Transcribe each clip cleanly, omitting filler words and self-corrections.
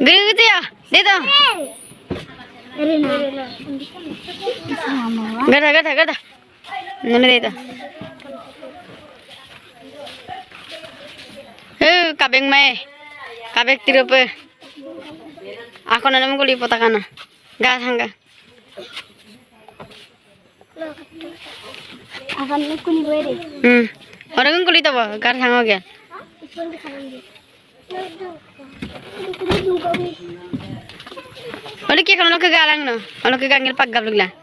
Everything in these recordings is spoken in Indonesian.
Gede ya, deh tuh. Gada. Mana deh tuh? Kabeng mai, kabeng tirup. Aku nanam kuli potakana. Gas hangga. Akan kuli beri. Orang kuli tuh, gas hangga gak? Oleh kaya kalau ke galang no, kalau ke gangil pag gablog lang.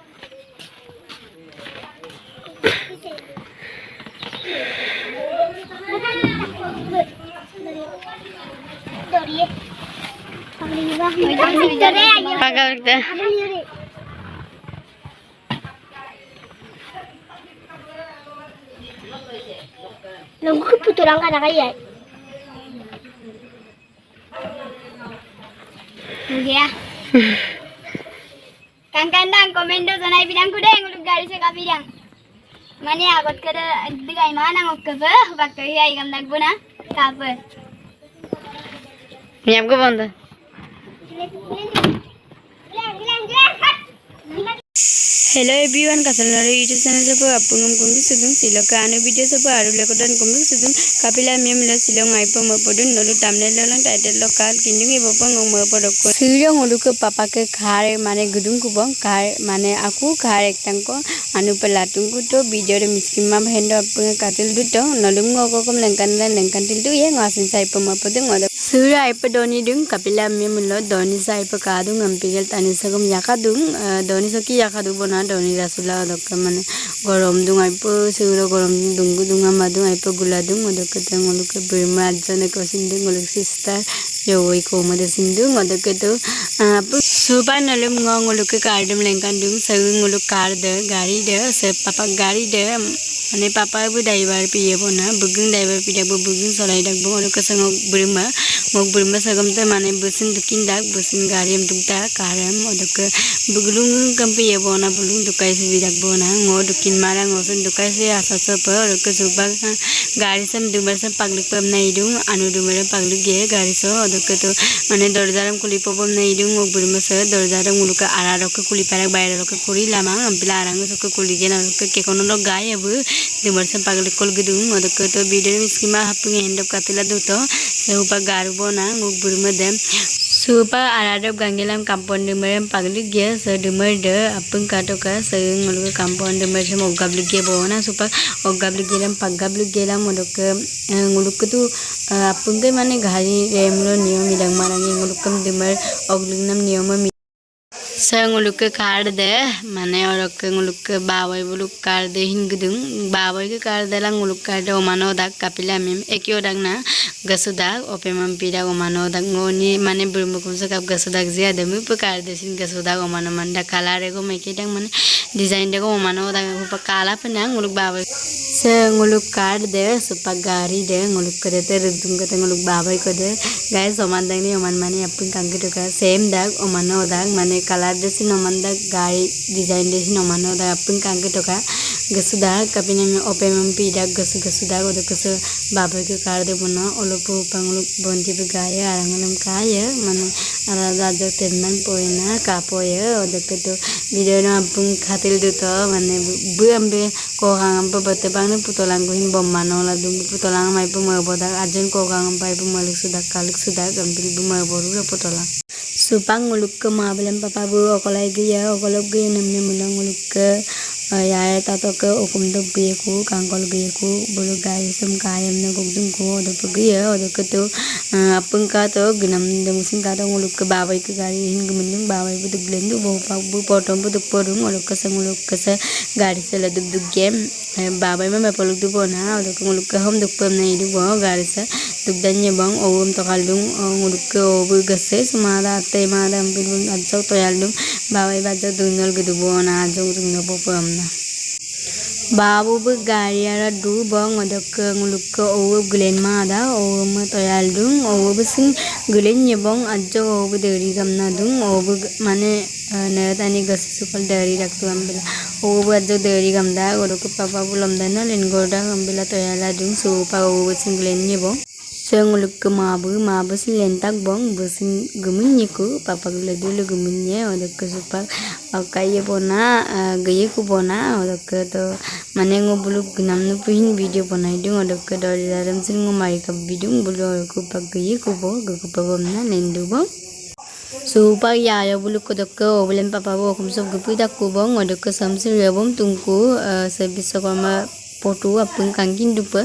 Pag gablog dah. Lagu keputulan kan kaya. Ya. Kang-kandang komendo sanai bidang kuda yang uluk garis ka bidang. Mani agot kada digai mana ngokkaba bakkai ai gam lagbuna kaper. Nyam ko banda. Hello everyone, kasal nari YouTube channel sa po apungam kumdu sudung silo ka ano video sa po aru lekodan kumdu sudung kapila miyam la silo ngai po mapodun nolu thumbnail lo lang title lo kal kinjung ibo po ngong mapodok ko silo ngolu ke papa ke khare mane gudung ko bong khare mane aku khare ektang ko anu pelatung ko to video re miskim ma hendo apung katil du to nolum ngoko kom lengkan til tu ye ngasin sai po mapodung ngod silo ai po doni dung kapila miyam lo doni sai po kadung ampigel tani sagum yakadung doni soki yakadu bona doni rasula odok mane gorom dung aipo seguro gorom dung amadu aipo guladung odok keteng oluk berma ajane ko sindung oluk sister yoi ko made sindung odok to apo suban nalum ngong oluk kardem lengkan dung segung oluk kar de gari de se papa gari de mane papa bu driver piye bona bugung driver piye bu bugung solai dak bu oluk keseng berma mok berma sagam te mane busin dukin dak busin gari em dukta karam odok bugulung kampi ye bona bulung dukai se bidak bona ngo dukin mara ngosun dukai se asa sopa odok suba gari sam dumar sam paglik pam nai dung anu dumar paglik ge gari so odok to mane dorjaram kuli popom nai dung mok berma se dorjaram muluka ararok kuli parak bayar rok kuri lama ampila arang so kuli ge na ke kono lo gai abu dumar sam paglik kol gedung odok to video miskima hapung end up katila duto se upa garu bona ngok berma dem supa aradap gangilam kampon dumer paglik ge se dumer de apung katoka se ngulu kampon dumer se mogablik ge bona supa ogablik gelam pagablik gelam odok ngulu tu apung ge mane ghari remlo niyom midang marangi ngulu kam dumer oglingnam niyom nguluk कार दे माने और nguluk बावई बुलuk कार दे हिंगदुं बावई के कार दे ला nguluk कार दे ओमानो दाग कापिला मिम एकयो दाग ना गसुदाग ओपेमम पीड़ा ओमानो दाग ngoni माने बुरमुकुम से कब गसुदाग जिया दे मुप कार दे सिन गसुदाग ओमानो मंडा काला रे को मेके दाग माने डिजाइन दे को ओमानो दाग उप काला पना nguluk बावई से nguluk कार दे सुपा गारी दे nguluk करे ते रुदुं के nguluk बावई को दे गाइस ओमान दाग नि ओमान माने अपन कांगे तो का सेम दाग ओमानो दाग माने काला desi nomanda gari design desi nomano da apun kangke toka gasuda kapine me ope mampi da gasu da godo kasu baba ke kar de bono olopo panglu bonti be gaya arangalam kaya mane ara raja tennan poina ka poye odeke to video na apun khatil du to mane bu ambe ko hangam pe bate bang putolang ko hin bommano la dung putolang mai pu mo boda arjen ko hangam pai pu malik suda gambil bu mo boru putolang supang nguluk ke mabalem papa bu okolai gaya okolok gaya namnya mulang nguluk ke ya tato ke okum dok gaya ku kangkol gaya ku bulu gaya sem kayam na gogdung ku odo gaya odo ke tu apung ka to ginam demusin ka to nguluk ke babai ke gari hin gemendung babai bu duk glendu bu potom bu duk porung odo ke nguluk ke se gari se la duk game babai me mepoluk du bona odo ke nguluk ke hom duk pem na idu bo gari se duk danye bang om to kaldung nguluk ke obu gase sumada te mada ampil bun ajau to yaldung babai baja dungal gitu bona ajau dungal popam na babu bu gari ara du bang odok ke nguluk ke obu glen mada om to yaldung obu sing glen nyebong ajau obu deri gamna dung obu mane tani gasi sukal dari raktu ambila obu ajau dari gamda odok papa bulam dana len gorda ambila to yala dung supa obu sing glen nyebong nguluk ke mabu sin lentak bong besin gemunyi ku papa gula dulu gemunyi odok ke supak kaya pona gaya ku pona odok ke to mane ngobuluk gnam nu puhin video pona idung odok ke dari dalam sin ngomari ka bidung bulu ku pak gaya ku bo ku pabom na nendu bong supak ya bulu ko dok ke obulen papa bo kum sob gupu dak ku bong odok ke samsir ya bom tungku sebisa koma foto apung kangkin dupa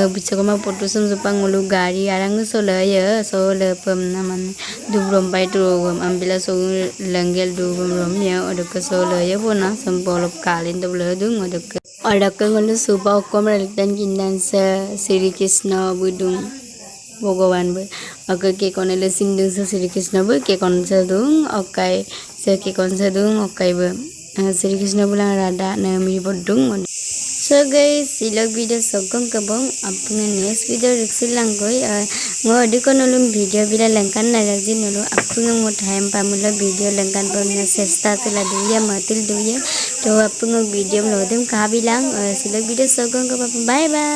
bisa koma foto samsupang ngulu gari arang sola ya sola pem naman dubrom pai tu ambila so langgel dubrom rom ya odok sola ya bona sampolop kalin dobla dung odok ngulu supa okom ralitan kindan sa Sri Krishna budung Bhagawan bu oke ke konele sindung sa Sri Krishna bu ke kon sadung okai sa ke kon sadung okai bu Sri Krishna bulan rada nami bodung. So guys, silog video sogong kabong apne next video riksil langkoi ngodi konolum video bila lengkan naraji nolo apne mo time pamula video lengkan pamna sesta tela duya matil duya to apne video lodem kabilang silog video sogong kabong bye bye.